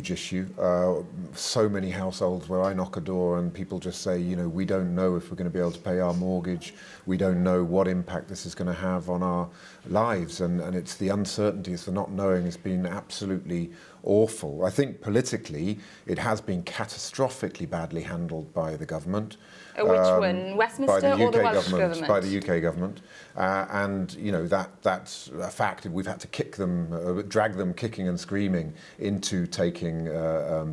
huge issue. So many households where I knock a door and people just say, you know, we don't know if we're going to be able to pay our mortgage. We don't know what impact this is going to have on our lives. And it's the uncertainty, it's the not knowing has been absolutely awful. I think politically it has been catastrophically badly handled by the government. Which one, Westminster or the Welsh government? By the UK government. And, you know, that's a fact. We've had to kick them, drag them kicking and screaming into taking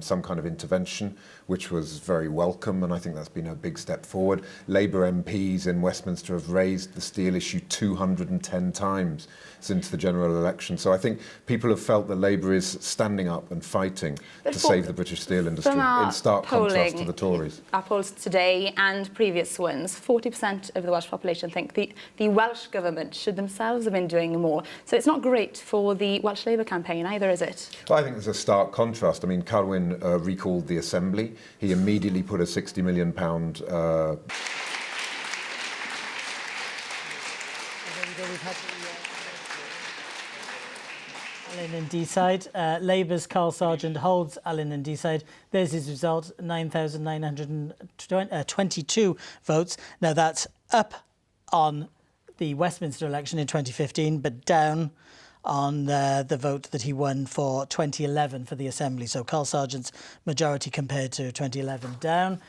some kind of intervention, which was very welcome, and I think that's been a big step forward. Labour MPs in Westminster have raised the steel issue 210 times since the general election. So I think people have felt that Labour is standing up and fighting to save the British steel industry, in stark contrast to the Tories. Our polls today and previous ones, 40% of the Welsh population think the Welsh government should themselves have been doing more. So it's not great for the Welsh Labour campaign either, is it? Well, I think there's a stark contrast. I mean, Carwyn recalled the Assembly. He immediately put a £60 million Alll and Deeside. Labour's Carl Sargent holds Alll and Deeside. There's his result, 9,922 votes. Now, that's up on the Westminster election in 2015, but down on the vote that he won for 2011 for the Assembly. So Carl Sargent's majority compared to 2011 down.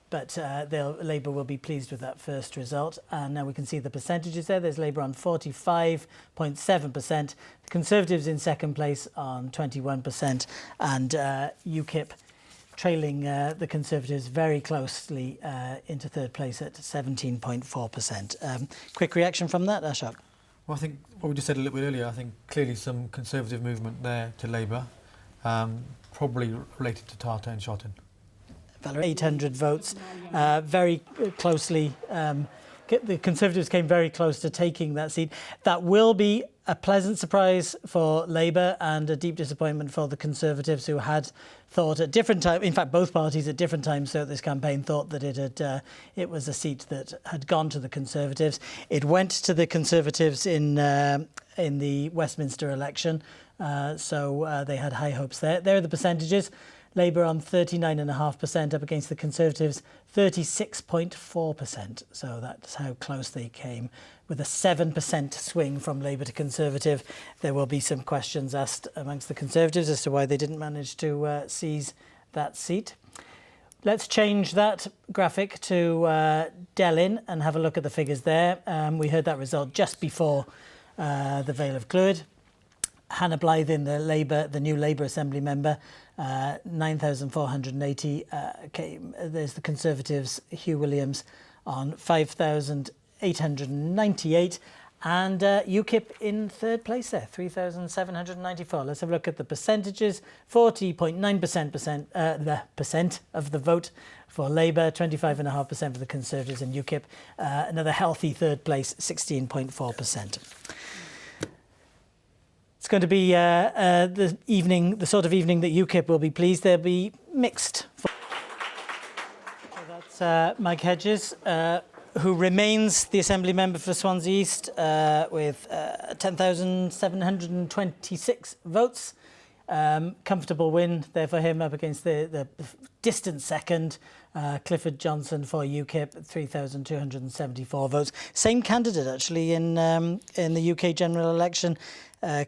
But Labour will be pleased with that first result. And now we can see the percentages there. There's Labour on 45.7%. The Conservatives in second place on 21%. And UKIP trailing the Conservatives very closely into third place at 17.4%. Quick reaction from that, Ashok? Well, I think what we just said a little bit earlier, I think clearly some Conservative movement there to Labour, probably related to Tata and Shotton. 800 votes, very closely. The Conservatives came very close to taking that seat. That will be a pleasant surprise for Labour and a deep disappointment for the Conservatives, who had thought at different times, in fact both parties at different times throughout this campaign thought that it was a seat that had gone to the Conservatives. It went to the Conservatives in the Westminster election, so they had high hopes there. There are the percentages. Labour on 39.5% up against the Conservatives 36.4%. So that's how close they came, with a 7% swing from Labour to Conservative. There will be some questions asked amongst the Conservatives as to why they didn't manage to seize that seat. Let's change that graphic to Delyn and have a look at the figures there. We heard that result just before the Vale of Clwyd. Hannah Blythe, the new Labour Assembly member, 9,480 came. There's the Conservatives, Hugh Williams, on 5,898. And UKIP in third place there, 3,794. Let's have a look at the percentages. 40.9% of the vote for Labour, 25.5% for the Conservatives, and UKIP, another healthy third place, 16.4%. It's going to be the sort of evening that UKIP will be pleased. They'll be mixed. So that's Mike Hedges, who remains the Assembly member for Swansea East with 10,726 votes. Comfortable win there for him up against the distant second, Clifford Johnson for UKIP, 3,274 votes. Same candidate actually in the UK general election.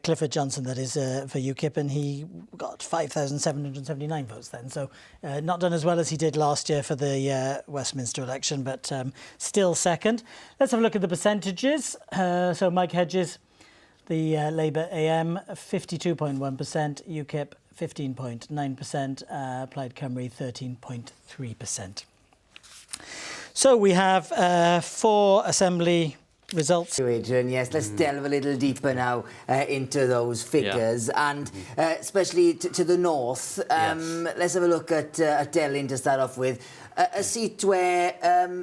Clifford Johnson, that is, for UKIP, and he got 5,779 votes then. So not done as well as he did last year for the Westminster election, but still second. Let's have a look at the percentages. So Mike Hedges, the Labour AM, 52.1%, UKIP, 15.9%, Plaid Cymru, 13.3%. So we have 4 Assembly results. Adrian, yes, let's delve a little deeper now into those figures, and especially to the north. Let's have a look at Delyn to start off with. a seat where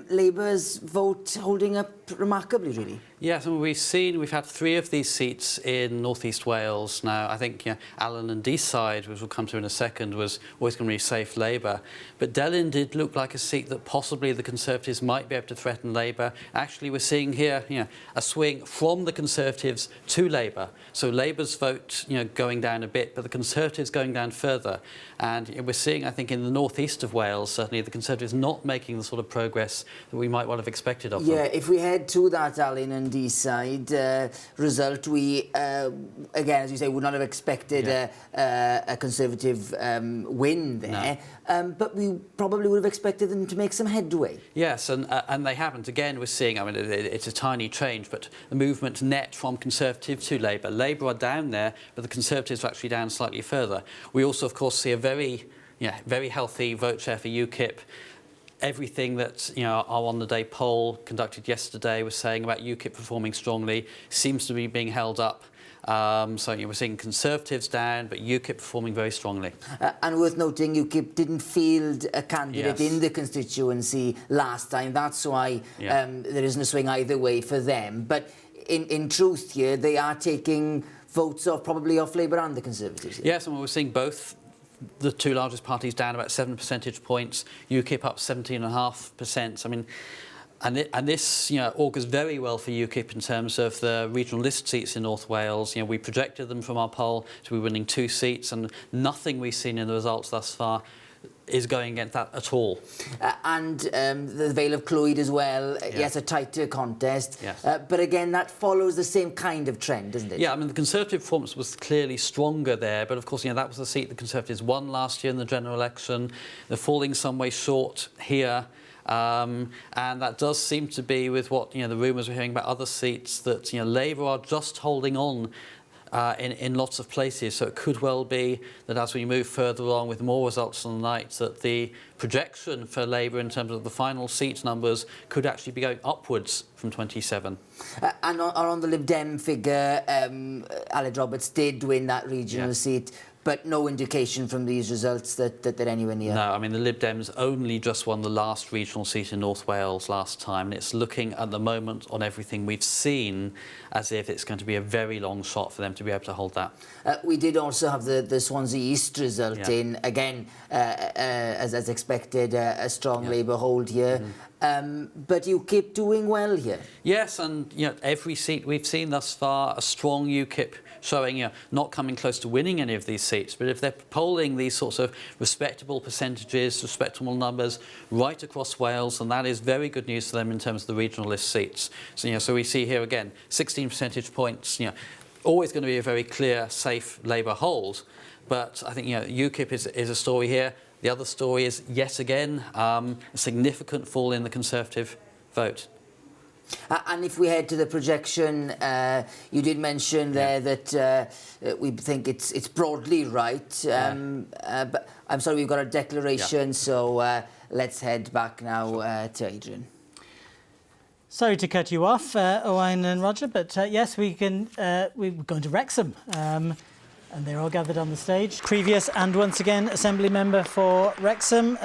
Labour's vote holding up remarkably, really. Yes, and we've had 3 of these seats in North East Wales now. I think Allen and Deeside, which we'll come to in a second, was always going to be safe Labour. But Delyn did look like a seat that possibly the Conservatives might be able to threaten Labour. Actually, we're seeing here a swing from the Conservatives to Labour. So Labour's vote going down a bit, but the Conservatives going down further. And we're seeing, I think, in the northeast of Wales, certainly the Conservatives not making the sort of progress that we might well have expected of them. Yeah, if we head to that Allen and Deeside result, we, again, as you say, would not have expected a Conservative win there. No. But we probably would have expected them to make some headway. Yes, and they haven't. Again, we're seeing, I mean, it's a tiny change, but the movement net from Conservative to Labour. Labour are down there, but the Conservatives are actually down slightly further. We also, of course, see a very healthy vote share for UKIP. Everything that our on-the-day poll conducted yesterday was saying about UKIP performing strongly seems to be being held up. So we're seeing Conservatives down, but UKIP performing very strongly. And worth noting, UKIP didn't field a candidate in the constituency last time. That's why there isn't a swing either way for them. But in truth here, they are taking votes probably off Labour and the Conservatives. Yes, and we're seeing both the 2 largest parties down about 7 percentage points, UKIP up 17.5%. I mean, and this augurs very well for UKIP in terms of the regional list seats in North Wales. We projected them from our poll to be winning 2 seats, and nothing we've seen in the results thus far is going against that at all. And the Vale of Clwyd as well, yes, a tighter contest. Yes. But again, that follows the same kind of trend, doesn't it? Yeah, I mean, the Conservative performance was clearly stronger there, but of course, that was the seat the Conservatives won last year in the general election. They're falling some way short here. And that does seem to be with what, the rumours we're hearing about other seats, that, Labour are just holding on in lots of places. So it could well be that as we move further along with more results on the night, that the projection for Labour in terms of the final seat numbers could actually be going upwards from 27. And on the Lib Dem figure, Aled Roberts did win that regional seat, but no indication from these results that they're anywhere near. No, I mean, the Lib Dems only just won the last regional seat in North Wales last time, and it's looking at the moment on everything we've seen as if it's going to be a very long shot for them to be able to hold that. We did also have the Swansea East result in, again, as expected, a strong Labour hold here. But UKIP doing well here. Yes, and every seat we've seen thus far, a strong UKIP showing not coming close to winning any of these seats. But if they're polling these sorts of respectable percentages, respectable numbers right across Wales, then that is very good news for them in terms of the regional list seats. So so we see here again 16 percentage points. Always going to be a very clear, safe Labour hold. But I think UKIP is a story here. The other story is, yet again, a significant fall in the Conservative vote. And if we head to the projection, you did mention there that we think it's broadly right. But I'm sorry, we've got a declaration, so let's head back now to Adrian. Sorry to cut you off, Owain and Roger, but yes, we're going to Wrexham. And they're all gathered on the stage. Previous and once again Assembly member for Wrexham.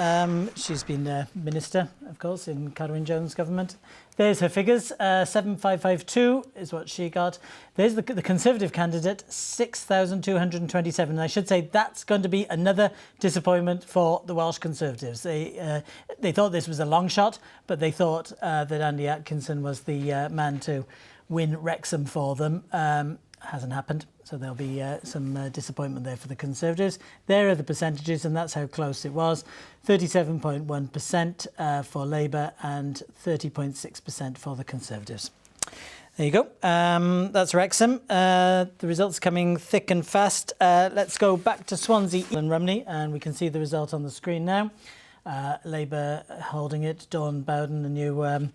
She's been Minister, of course, in Carwyn Jones' government. There's her figures. 7,552 is what she got. There's the Conservative candidate, 6,227. And I should say that's going to be another disappointment for the Welsh Conservatives. They thought this was a long shot, but they thought that Andy Atkinson was the man to win Wrexham for them. Hasn't happened, so there'll be some disappointment there for the Conservatives. There are the percentages, and that's how close it was. 37.1% for Labour and 30.6% for the Conservatives. There you go. That's Wrexham. The results coming thick and fast. Let's go back to Swansea and Rumney, and we can see the result on the screen now. Labour holding it. Dawn Bowden, the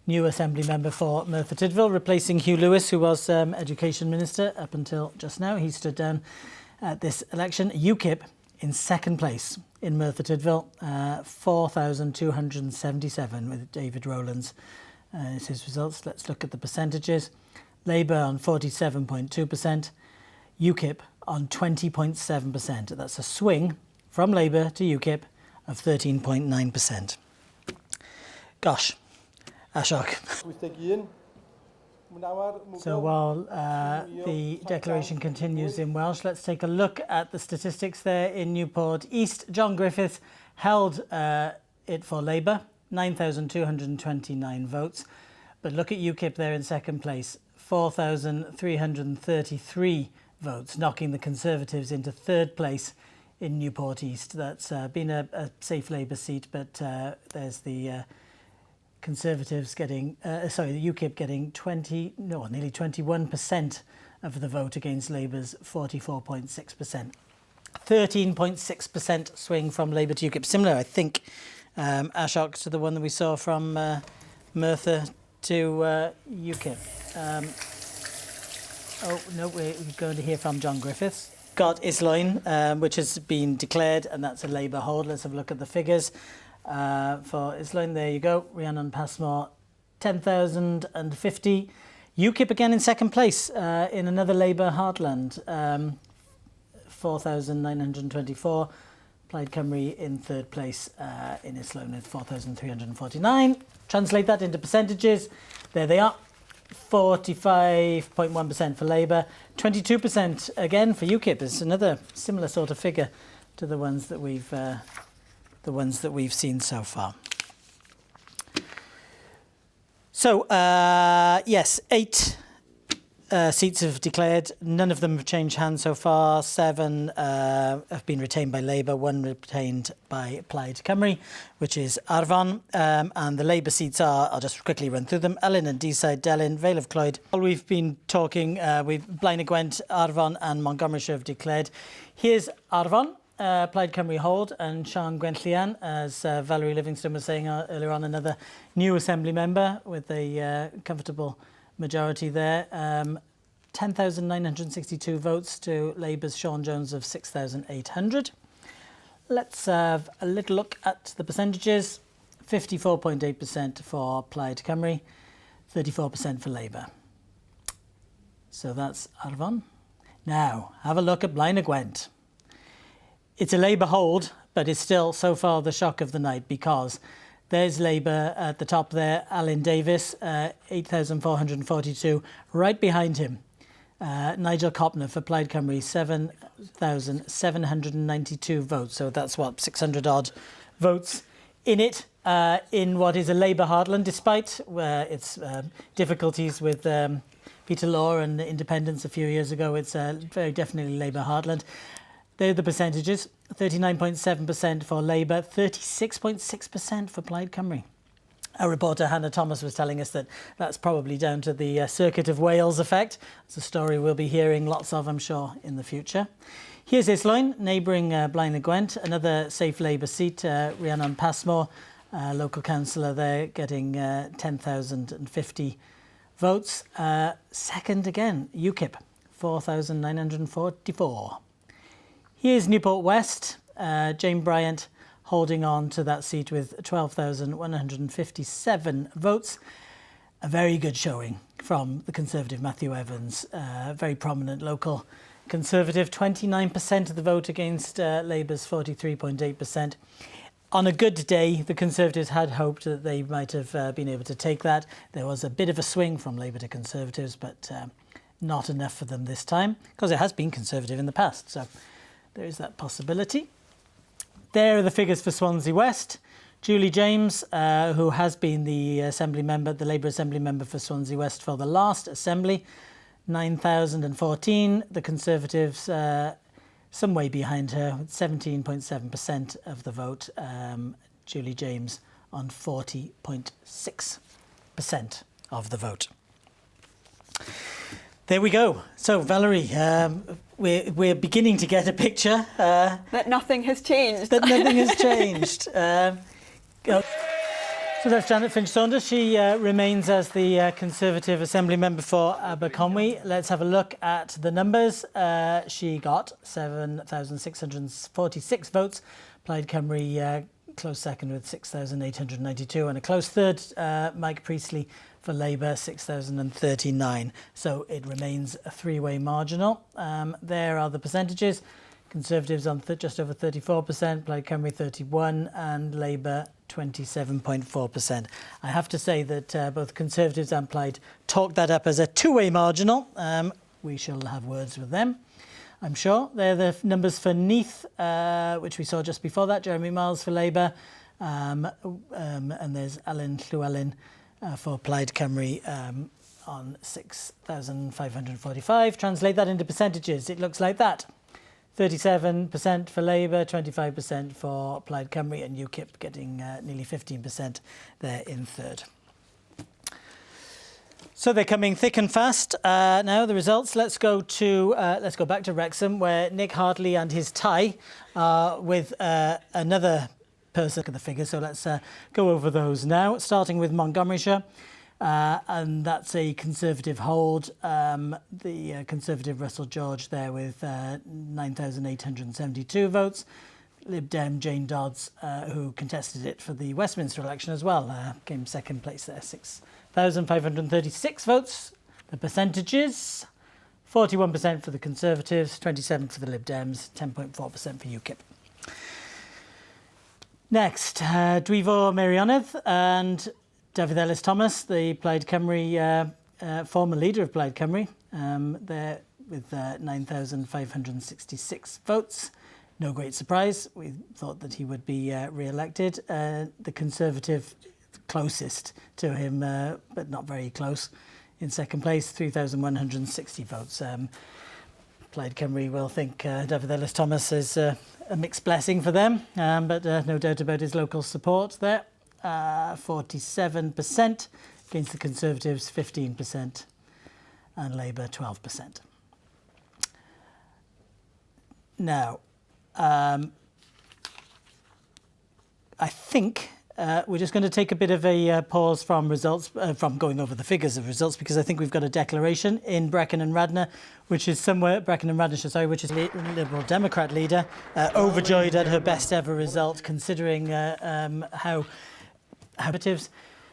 new Assembly member for Merthyr Tydfil, replacing Hugh Lewis, who was Education Minister up until just now. He stood down at this election. UKIP in second place in Merthyr Tydfil, 4,277 with David Rowlands. Is his results. Let's look at the percentages. Labour on 47.2%, UKIP on 20.7%. That's a swing from Labour to UKIP of 13.9%. Gosh, Ashok. So while the declaration continues in Welsh, let's take a look at the statistics there in Newport East. John Griffiths held it for Labour, 9,229 votes. But look at UKIP there in second place, 4,333 votes, knocking the Conservatives into third place in Newport East. That's been a safe Labour seat, but there's the Conservatives getting, the UKIP getting nearly 21% of the vote against Labour's 44.6%. 13.6% swing from Labour to UKIP. Similar, I think, Ashok, to the one that we saw from Merthyr to UKIP. We're going to hear from John Griffiths. Got Islwyn, which has been declared, and that's a Labour hold. Let's have a look at the figures. For Islwyn, there you go. Rhiannon Passmore, 10,050. UKIP again in second place in another Labour heartland, 4,924. Plaid Cymru in third place in Islwyn with 4,349. Translate that into percentages. There they are. 45.1% for Labour, 22% again for UKIP. It's another similar sort of figure to the ones that we've seen so far. So yes, 8 seats have declared. None of them have changed hands so far. 7 have been retained by Labour, 1 retained by Plaid Cymru, which is Arfon. And the Labour seats are, I'll just quickly run through them, Elyn and Deeside, Delyn, Vale of Clwyd. We've been talking with Blaen y Gwent, Arfon and Montgomeryshire have declared. Here's Arfon, Plaid Cymru hold, and Sian Gwenllian, as Valerie Livingston was saying earlier on, another new Assembly member with a comfortable majority there. 10,962 votes to Labour's Sean Jones of 6,800. Let's have a little look at the percentages. 54.8% for Plaid Cymru, 34% for Labour. So that's Arfon. Now, have a look at Blaen y Gwent. It's a Labour hold, but it's still so far the shock of the night, because there's Labour at the top there, Alun Davies, 8,442. Right behind him, Nigel Copner for Plaid Cymru, 7,792 votes. So that's what, 600 odd votes in it, in what is a Labour heartland, despite its difficulties with Peter Law and independence a few years ago. It's very definitely Labour heartland. They're the percentages. 39.7% for Labour, 36.6% for Plaid Cymru. Our reporter Hannah Thomas was telling us that that's probably down to the Circuit of Wales effect. It's a story we'll be hearing lots of, I'm sure, in the future. Here's Islwyn, neighbouring Blaen y Gwent, another safe Labour seat. Rhiannon Passmore, local councillor there, getting 10,050 votes. Second again, UKIP, 4,944. Here's Newport West, Jane Bryant holding on to that seat with 12,157 votes. A very good showing from the Conservative Matthew Evans, very prominent local Conservative, 29% of the vote against Labour's 43.8%. On a good day, the Conservatives had hoped that they might have been able to take that. There was a bit of a swing from Labour to Conservatives, but not enough for them this time, because it has been Conservative in the past. So there is that possibility. There are the figures for Swansea West. Julie James, who has been the Assembly member, the Labour Assembly member for Swansea West for the last Assembly, 9,014. The Conservatives some way behind her, with 17.7% of the vote. Julie James on 40.6% of the vote. There we go. So, Valerie, we're beginning to get a picture. That nothing has changed. That nothing has changed. So that's Janet Finch-Saunders. She remains as the Conservative Assembly member for Aberconwy. Let's have a look at the numbers. She got 7,646 votes. Plaid Cymru close second with 6,892, and a close third, Mike Priestley for Labour, 6,039. So it remains a three-way marginal. There are the percentages. Conservatives on just over 34%, Plaid Cymru 31%, and Labour 27.4%. I have to say that both Conservatives and Plaid talked that up as a two-way marginal. We shall have words with them, I'm sure. They're the numbers for Neath, which we saw just before that, Jeremy Miles for Labour, and there's Alll Llewellyn for Plaid Cymru on 6,545. Translate that into percentages. It looks like that. 37% for Labour, 25% for Plaid Cymru, and UKIP getting nearly 15% there in third. So they're coming thick and fast. Now the results. Let's go back to Wrexham, where Nick Hartley and his tie with another person. Look at the figures. So let's go over those now. Starting with Montgomeryshire. And that's a Conservative hold. The Conservative Russell George there with 9,872 votes. Lib Dem Jane Dodds, who contested it for the Westminster election as well, came second place there, 6,536 votes. The percentages, 41% for the Conservatives, 27% for the Lib Dems, 10.4% for UKIP. Next, Dwyfor Meirionnydd and David Ellis Thomas, the Plaid Cymru, former leader of Plaid Cymru, there with 9,566 votes. No great surprise. We thought that he would be re-elected. The Conservative closest to him, but not very close. In second place, 3,160 votes. Plaid Cymru will think David Ellis Thomas is a mixed blessing for them, but no doubt about his local support there. 47% against the Conservatives, 15%, and Labour 12%. Now, I think we're just going to take a bit of a pause from results, from going over the figures of results, because I think we've got a declaration in Brecon and Radnor, which is somewhere, Brecon and Radnorshire, sorry, which is Liberal Democrat leader, overjoyed at her best ever result, considering how Conservatives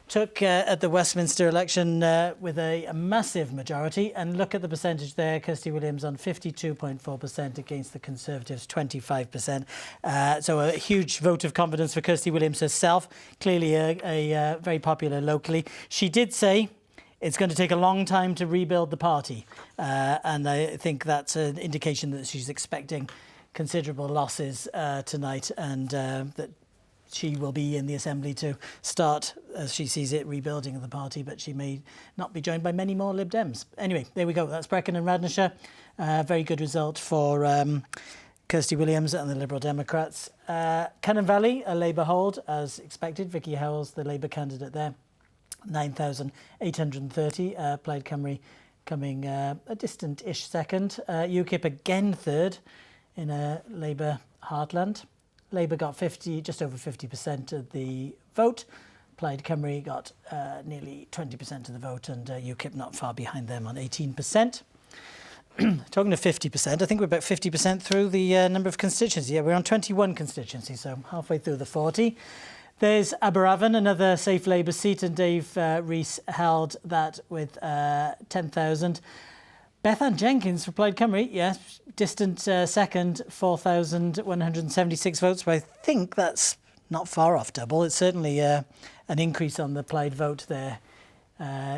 took at the Westminster election with a massive majority. And look at the percentage there. Kirsty Williams on 52.4% against the Conservatives 25%. So a huge vote of confidence for Kirsty Williams herself. Clearly a very popular locally. She did say it's going to take a long time to rebuild the party. And I think that's an indication that she's expecting considerable losses tonight, and that she will be in the Assembly to start, as she sees it, rebuilding of the party, but she may not be joined by many more Lib Dems. Anyway, there we go. That's Brecon and Radnorshire. Very good result for Kirsty Williams and the Liberal Democrats. Cynon Valley, a Labour hold, as expected. Vicky Howells, the Labour candidate there, 9,830. Plaid Cymru coming a distant-ish second. UKIP again third in a Labour heartland. Labour got just over 50% of the vote. Plaid Cymru got nearly 20% of the vote, and UKIP not far behind them on 18%. Talking of 50%, I think we're about 50% through the number of constituencies. Yeah, we're on 21 constituencies, so halfway through the 40. There's Aberavon, another safe Labour seat, and Dave Rees held that with 10,000. Bethan Jenkins for Plaid Cymru, yes, distant second, 4,176 votes, but I think that's not far off double. It's certainly an increase on the Plaid vote there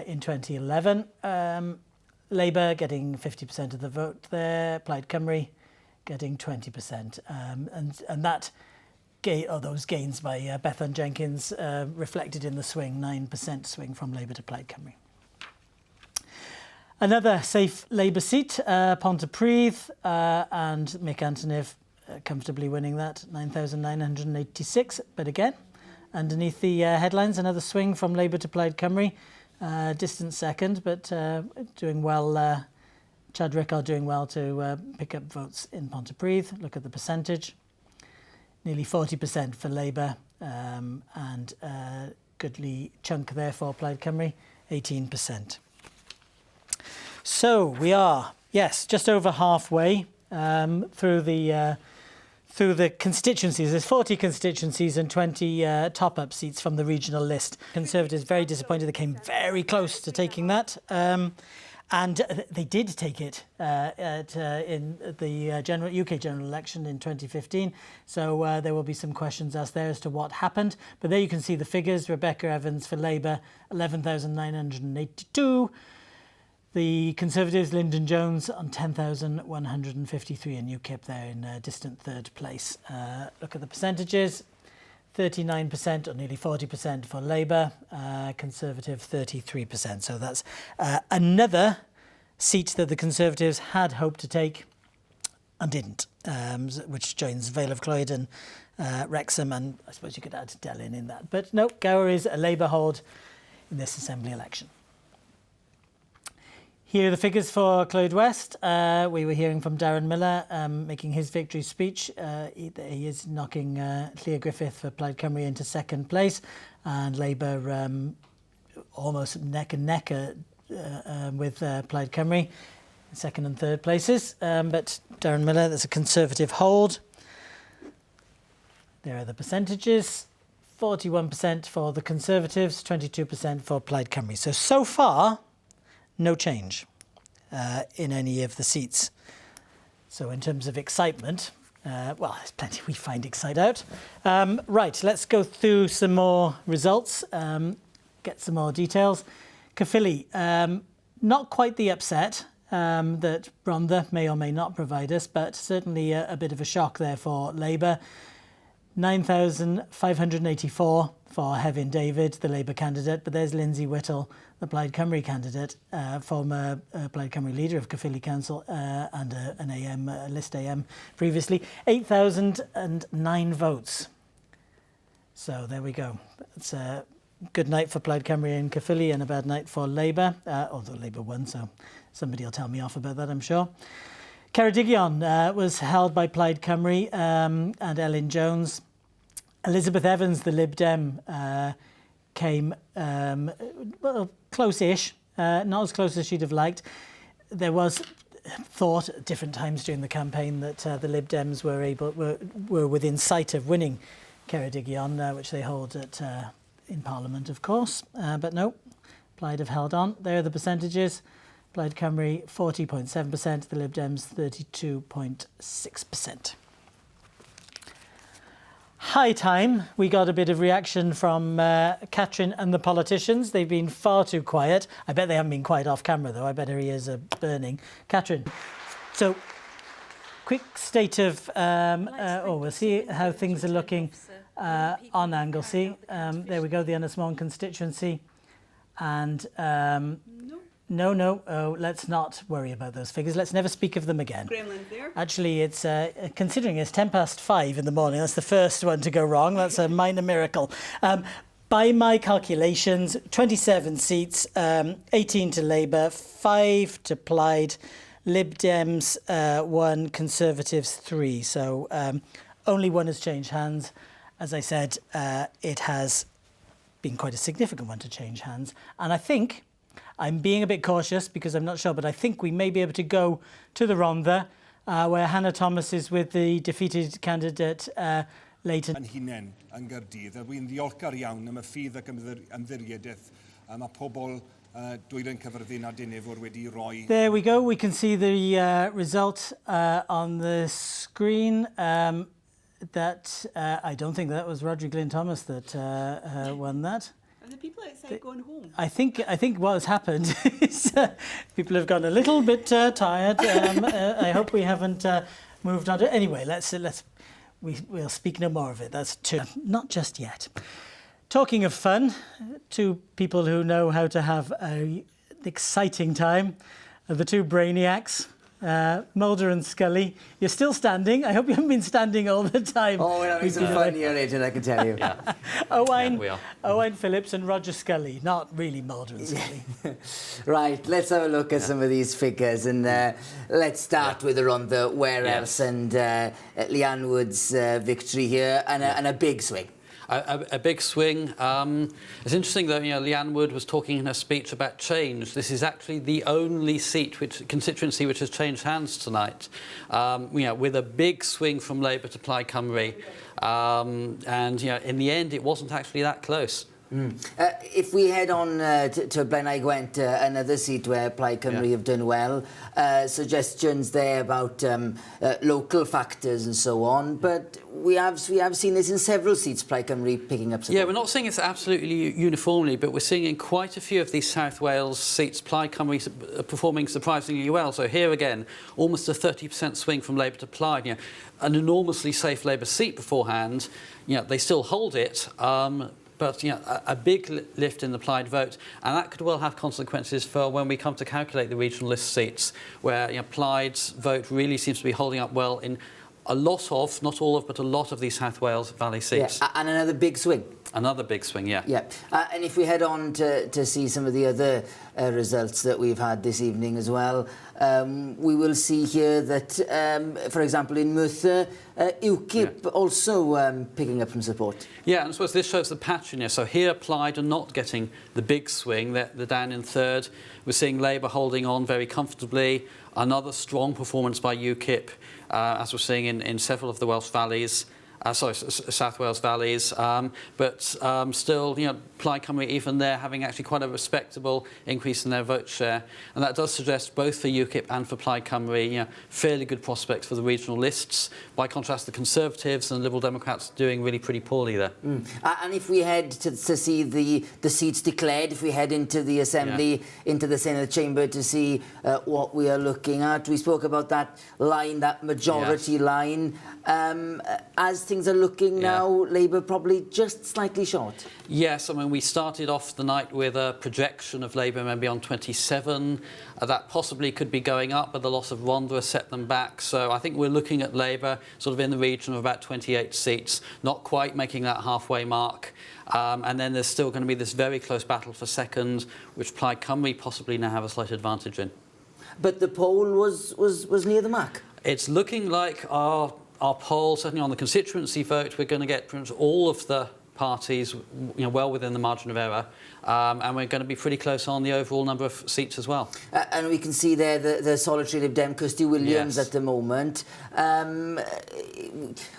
in 2011. Labour getting 50% of the vote there, Plaid Cymru getting 20%. And that those gains by Bethan Jenkins reflected in the swing, 9% swing from Labour to Plaid Cymru. Another safe Labour seat, Pontypridd, and Mick Antoniv comfortably winning that, 9,986. But again, underneath the headlines, another swing from Labour to Plaid Cymru. Distant second, but doing well. Chad Rickard doing well to pick up votes in Pontypridd. Look at the percentage. Nearly 40% for Labour, and a goodly chunk there for Plaid Cymru, 18%. So we are, yes, just over halfway through the constituencies. There's 40 constituencies and 20 top-up seats from the regional list. Conservatives very disappointed. They came very close to taking that. And they did take it in the UK general election in 2015. So there will be some questions asked there as to what happened. But there you can see the figures. Rebecca Evans for Labour, 11,982. The Conservatives, Lyndon Jones, on 10,153, and UKIP there in distant third place. Look at the percentages. 39% or nearly 40% for Labour, Conservative 33%. So that's another seat that the Conservatives had hoped to take and didn't, which joins Vale of Clwyd and Wrexham, and I suppose you could add Delyn in that. But no, Gower is a Labour hold in this Assembly election. Here are the figures for Clwyd West. We were hearing from Darren Miller making his victory speech. He is knocking Clea Griffith for Plaid Cymru into second place, and Labour almost neck and neck with Plaid Cymru, second and third places. But Darren Miller, that's a Conservative hold. There are the percentages. 41% for the Conservatives, 22% for Plaid Cymru. So far, no change in any of the seats. So in terms of excitement, well, there's plenty we find excite out. Right, let's go through some more results, get some more details. Caerphilly, not quite the upset that Rhondda may or may not provide us, but certainly a bit of a shock there for Labour. 9,584 for Hefin David, the Labour candidate, but there's Lindsay Whittle, the Plaid Cymru candidate, former Plaid Cymru leader of Caerphilly Council and an AM, list AM previously. 8,009 votes. So there we go. It's a good night for Plaid Cymru and Caerphilly and a bad night for Labour, although Labour won, so somebody will tell me off about that, I'm sure. Ceredigion was held by Plaid Cymru and Elin Jones. Elizabeth Evans, the Lib Dem, came well, close-ish, not as close as she'd have liked. There was thought at different times during the campaign that the Lib Dems were within sight of winning Ceredigion, which they hold at in Parliament, of course. But no, Plaid have held on. There are the percentages. Plaid Cymru 40.7%, the Lib Dems 32.6%. High time we got a bit of reaction from Catrin and the politicians. They've been far too quiet. I bet they haven't been quiet off camera though. I bet her ears are burning. Catrin, so quick state of, we'll see how things are looking on Anglesey. There we go, the Ynys constituency. And no, let's not worry about those figures. Let's never speak of them again. Gremlin there. Actually, it's considering it's 5:10 in the morning. That's the first one to go wrong. That's a minor miracle. By my calculations, 27 seats, 18 to Labour, 5 to Plaid, Lib Dems 1, Conservatives 3. So only one has changed hands. As I said, it has been quite a significant one to change hands. And I think I'm being a bit cautious because I'm not sure, but I think we may be able to go to the Rhondda, where Hannah Thomas is with the defeated candidate Leighton. Yn hunain yn Gaerdydd, a dwi'n ddiolchgar iawn am y ffydd ac ymddiriedeth mae pobl dwyrain cyfyrddin a Dinefwr wedi roi. There we go. We can see the result on the screen. That I don't think that was Rodri Glyn Thomas that won that. And the people outside going home. I think what has happened is people have gone a little bit tired. I hope we haven't moved on to. Anyway, we'll speak no more of it. That's two. Not just yet. Talking of fun, two people who know how to have an exciting time are the two brainiacs. Mulder and Scully, you're still standing. I hope you haven't been standing all the time. Oh, we're having some fun here, Adrian, I can tell you. Owain Phillips and Roger Scully, not really Mulder and Scully. Right, let's have a look at some of these figures, and let's start with the Rhondda, where else, and Leanne Wood's victory here, and a big swing. A big swing. It's interesting that Leanne Wood was talking in her speech about change. This is actually the only constituency which has changed hands tonight. With a big swing from Labour to Plaid Cymru, and in the end it wasn't actually that close. If we head on to Blaenau Gwent, another seat where Plaid Cymru have done well, suggestions there about local factors and so on, but we have seen this in several seats, Plaid Cymru picking up support. Yeah, we're not seeing it absolutely uniformly, but we're seeing in quite a few of these South Wales seats, Plaid Cymru performing surprisingly well. So here again, almost a 30% swing from Labour to Plaid. You know, an enormously safe Labour seat beforehand. You know, they still hold it. But you know, a big lift in the Plaid vote, and that could well have consequences for when we come to calculate the regional list seats, where you know, Plaid's vote really seems to be holding up well in a lot of, not all of, but a lot of these South Wales Valley seats. Yeah, and another big swing. Another big swing, yeah. Yeah, and if we head on to see some of the other results that we've had this evening as well, we will see here that, for example, in Merthyr, UKIP also picking up some support. Yeah, and I suppose this shows the patchiness. So here, Plaid are not getting the big swing. They're down in third. We're seeing Labour holding on very comfortably. Another strong performance by UKIP, as we're seeing in several of the Welsh valleys. South Wales valleys, but still, you know, Plaid Cymru even there having actually quite a respectable increase in their vote share, and that does suggest both for UKIP and for Plaid Cymru, you know, fairly good prospects for the regional lists. By contrast, the Conservatives and Liberal Democrats are doing really pretty poorly there. And if we head to see the seats declared, if we head into the Assembly, into the Senate chamber to see what we are looking at, we spoke about that line, that majority line. As things are looking now, Labour probably just slightly short. Yes, I mean, we started off the night with a projection of Labour maybe on 27. That possibly could be going up, but the loss of Rhondda has set them back. So I think we're looking at Labour sort of in the region of about 28 seats, not quite making that halfway mark. And then there's still going to be this very close battle for second, which Plaid Cymru possibly now have a slight advantage in. But the poll was near the mark. It's looking like our poll, certainly on the constituency vote, we're going to get pretty much all of the parties, you know, well within the margin of error, and we're going to be pretty close on the overall number of seats as well. And we can see there the solitary Lib Dem Kirsty Williams at the moment.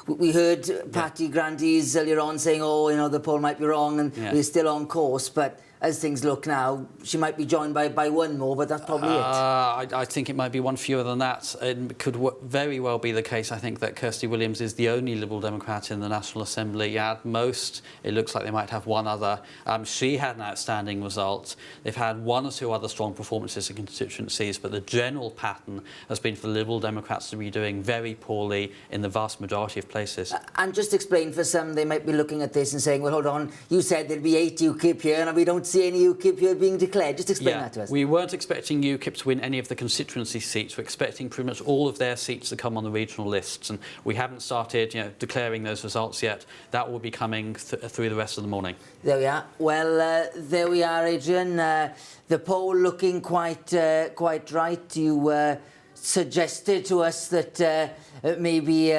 We heard Patty Grandies earlier on saying, oh, you know, the poll might be wrong, and we're still on course, but as things look now, she might be joined by one more, but that's probably it. I think it might be one fewer than that. It could very well be the case, I think, that Kirsty Williams is the only Liberal Democrat in the National Assembly. At most, it looks like they might have one other. She had an outstanding result. They've had one or two other strong performances in constituencies, but the general pattern has been for the Liberal Democrats to be doing very poorly in the vast majority of places. And just explain for some, they might be looking at this and saying, well, hold on, you said there'd be 8 UKIP here, and we don't see any UKIP here being declared. Just explain that to us. We weren't expecting UKIP to win any of the constituency seats. We're expecting pretty much all of their seats to come on the regional lists, and we haven't started, you know, declaring those results yet. That will be coming through the rest of the morning. There we are. Well, there we are, Adrian. The poll looking quite right. You suggested to us that maybe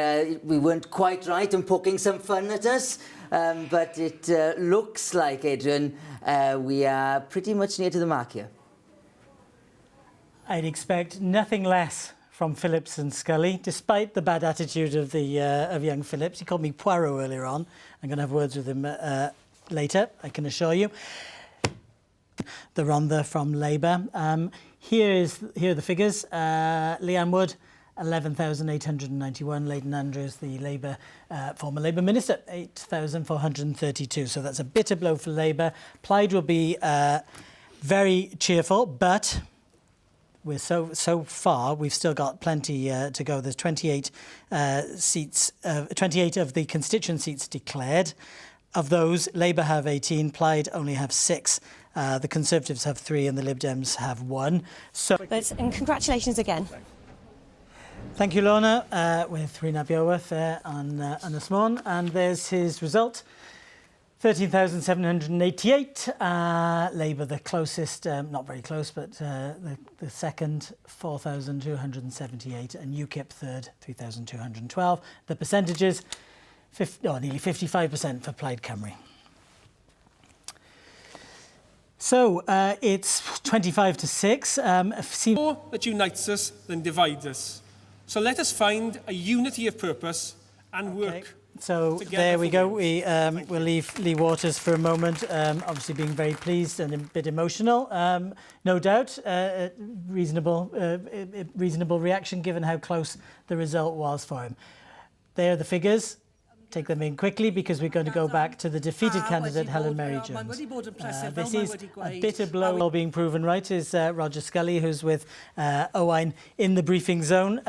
we weren't quite right and poking some fun at us. But it looks like, Adrian, we are pretty much near to the mark here. I'd expect nothing less from Phillips and Scully, despite the bad attitude of young Phillips. He called me Poirot earlier on. I'm going to have words with him later, I can assure you. The Rhondda from Labour. Here are the figures. Leanne Wood, 11,891. Leighton Andrews, the Labour former Labour Minister, 8,432. So that's a bitter blow for Labour. Plaid will be very cheerful, but we're so far we've still got plenty to go. There's 28 seats, 28 of the constituent seats declared. Of those, Labour have 18, Plaid only have 6. The Conservatives have 3 and the Lib Dems have 1. So, and congratulations again. Thank you, Lorna, with Rhys ap Iorwerth there on Ynys Môn. And there's his result, 13,788. Labour the closest, not very close, but the second, 4,278. And UKIP third, 3,212. The percentages, nearly 55% for Plaid Cymru. So it's 25 to 6. More that unites us than divides us. So let us find a unity of purpose and work. So there we go. We'll leave Lee Waters for a moment, obviously being very pleased and a bit emotional. No doubt, reasonable reaction given how close the result was for him. There are the figures. Take them in quickly because we're going to go back to the defeated candidate, Helen Mary Jones. This is a bitter blow. Being proven right is Roger Scully, who's with Owain in the briefing zone.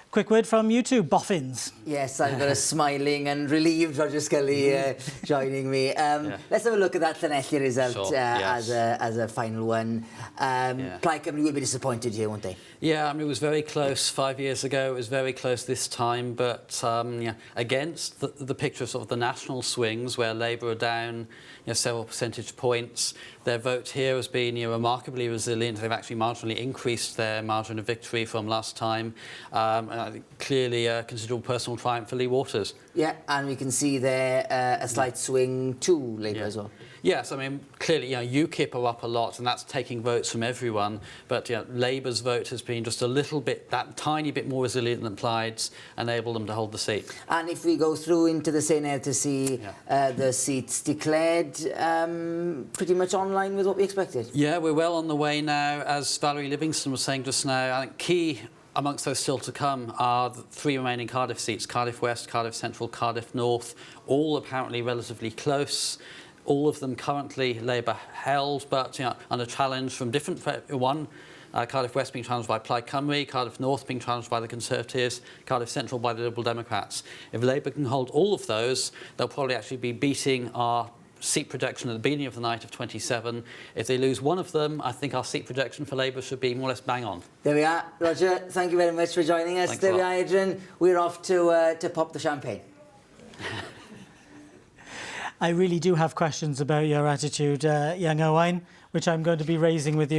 Quick word from you two, boffins. Yes, I've got a smiling and relieved Roger Scully joining me. Let's have a look at that Llanelli result as a final one. Plaid Cymru will be disappointed here, won't they? Yeah, I mean, it was very close 5 years ago. It was very close this time, but against the picture of sort of the national swings where Labour are down several percentage points, their vote here has been remarkably resilient. They've actually marginally increased their margin of victory from last time. And I think clearly a considerable personal triumph for Lee Waters. Yeah, and we can see there a slight swing to Labour as well. Yes, I mean, clearly, UKIP are up a lot, and that's taking votes from everyone. But Labour's vote has been just a little bit, that tiny bit more resilient than Plaid's, enabled them to hold the seat. And if we go through into the Senedd to see the seats declared, pretty much online with what we expected. Yeah, we're well on the way now. As Valerie Livingston was saying just now, I think key amongst those still to come are the 3 remaining Cardiff seats: Cardiff West, Cardiff Central, Cardiff North, all apparently relatively close. All of them currently Labour held, but under challenge from different Cardiff West being challenged by Plaid Cymru, Cardiff North being challenged by the Conservatives, Cardiff Central by the Liberal Democrats. If Labour can hold all of those, they'll probably actually be beating our seat projection at the beginning of the night of 27. If they lose one of them, I think our seat projection for Labour should be more or less bang on. There we are. Roger, thank you very much for joining us. There we are, Adrian. We're off to pop the champagne. I really do have questions about your attitude, young Owain, which I'm going to be raising with you.